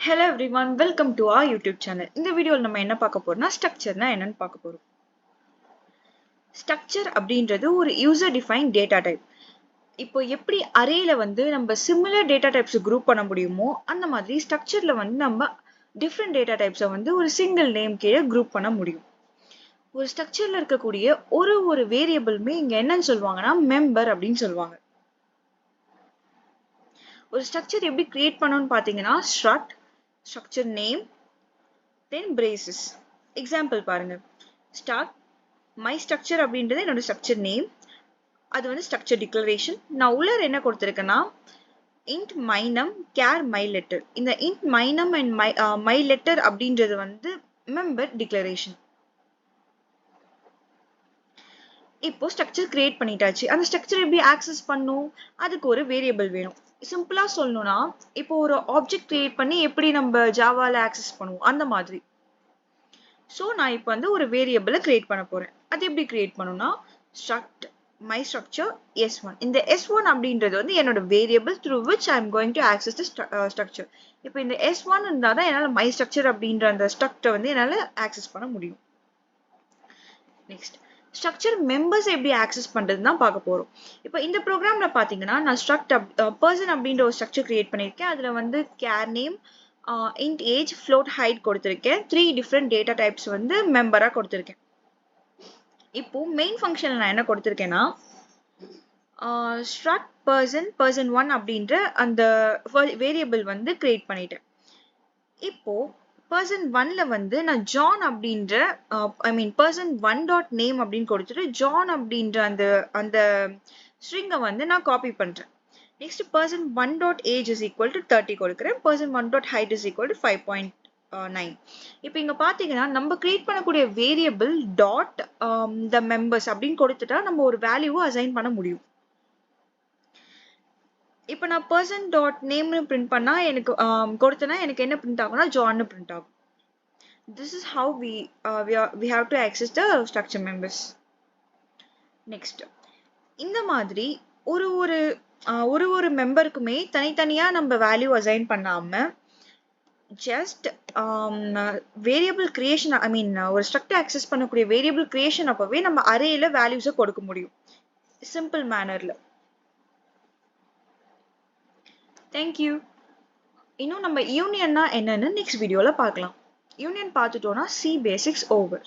Hello everyone, welcome to our YouTube channel. இந்த வீடியோல நம்ம என்ன பார்க்க போறோம்னா ஸ்ட்ரக்சர்னா என்னன்னு பார்க்க போறோம். ஸ்ட்ரக்சர் அப்படின்றது ஒரு யூசர் டிஃபைன்ட் டேட்டா டைப். இப்போ எப்படி அரேல வந்து நம்ம சிமிலர் டேட்டா டைப்ஸ் குரூப் பண்ண முடியுமோ அந்த மாதிரி ஸ்ட்ரக்சர்ல வந்து நம்ம டிஃப்ரெண்ட் டேட்டா டைப்ஸை வந்து ஒரு சிங்கிள் நேம் கீழே குரூப் பண்ண முடியும். ஒரு ஸ்ட்ரக்சர்ல இருக்கக்கூடிய ஒரு வேரியபிளுமே இங்க என்னன்னு சொல்லுவாங்கன்னா மெம்பர் அப்படின்னு சொல்லுவாங்க. ஒரு ஸ்ட்ரக்சர் எப்படி கிரியேட் பண்ணணும்னு பார்த்தீங்கன்னா structure name then braces. Example பாருங்க. start my structure அப்படின்றது என்னோட structure name. அது வந்து structure declaration. நான் உள்ள என்ன கொடுத்திருக்கேன்னா int my num char my letter. இந்த int my num and my letter அப்படின்றது வந்து member declaration. இப்போ ஸ்ட்ரக்சர் கிரியேட் பண்ணிட்டாச்சு. அந்த ஸ்ட்ரக்சர் எப்படி ஆக்சஸ் பண்ணும்? அதுக்கு ஒரு வேரியபிள் வேணும். சிம்பிளா சொல்லணும்னா இப்போ ஒரு ஆப்ஜெக்ட் கிரியேட் பண்ணி எப்படி நம்ம ஜாவால ஆக்சஸ் பண்ணுவோம் அந்த மாதிரி. ஸோ நான் இப்போ வந்து ஒரு வேரியபிளை கிரியேட் பண்ண போறேன். அது எப்படி கிரியேட் பண்ணணும்னா struct my structure s1. இந்த s1 அப்படின்றது வந்து என்னோட variable through which I am going to access the structure. இப்போ இந்த s1 இருந்தால் தான் என்னால் my structure அப்படின்ற அந்த ஸ்ட்ரக்சரை வந்து என்னால் ஆக்சஸ் பண்ண முடியும். நெக்ஸ்ட் ஸ்ட்ரக்சர் மெம்பர்ஸ் எப்படி ஆக்சஸ் பண்றதுன்னு தான் பார்க்க போறோம். இப்போ இந்த ப்ரோக்ராம்ல பாத்தீங்கன்னா நான் பர்சன் அப்படின்ற ஒரு ஸ்ட்ரக்சர் கிரியேட் பண்ணியிருக்கேன். அதுல வந்து char name, int age, float height கொடுத்திருக்கேன். 3 டிஃப்ரெண்ட் டேட்டா டைப்ஸ் வந்து மெம்பரா கொடுத்திருக்கேன். இப்போ மெயின் ஃபங்க்ஷன்ல நான் என்ன கொடுத்திருக்கேன்னா struct person1 அப்படின்ற அந்த வேரியபிள் வந்து கிரியேட் பண்ணிட்டேன். இப்போ person1ல வந்து நான் ஜான் அப்படின்ற person1 டாட் நேம் அப்படின்னு கொடுத்துட்டு ஜான் அப்படின்ற அந்த ஸ்ட்ரிங்கை வந்து நான் காப்பி பண்றேன். Next person1 dot age is equal to 30 கொடுக்குறேன். person1 dot height is equal to 5.9. இப்போ இங்க பாத்தீங்கன்னா நம்ம கிரியேட் பண்ணக்கூடிய வேரியபிள் டாட் த மெம்பர்ஸ் அப்படின்னு கொடுத்துட்டா நம்ம ஒரு வேல்யூவை அசைன் பண்ண முடியும். இப்போ நான் person டாட் நேம்னு பிரிண்ட் பண்ணா எனக்கு கொடுத்தனா எனக்கு என்ன பிரிண்ட் ஆகும்னா ஜான்னு பிரிண்ட் ஆகும். This is how we have to access the structure members. Next, இந்த மாதிரி ஒரு மெம்பருக்குமே தனித்தனியா நம்ம வேல்யூ அசைன் பண்ணாம ஜஸ்ட் வேரியபிள் கிரியேஷன் ஒரு ஸ்ட்ரக்சர் ஆக்சஸ் பண்ணக்கூடிய வேரியபிள் கிரியேஷன் அப்பவே நம்ம அரேல வேல்யூஸை கொடுக்க முடியும் சிம்பிள் மேனர்ல. தேங்க்யூ. இன்னும் நம்ம யூனியன்னா என்னன்னு நெக்ஸ்ட் வீடியோல பார்க்கலாம். யூனியன் பார்த்துட்டோம்னா C basics over.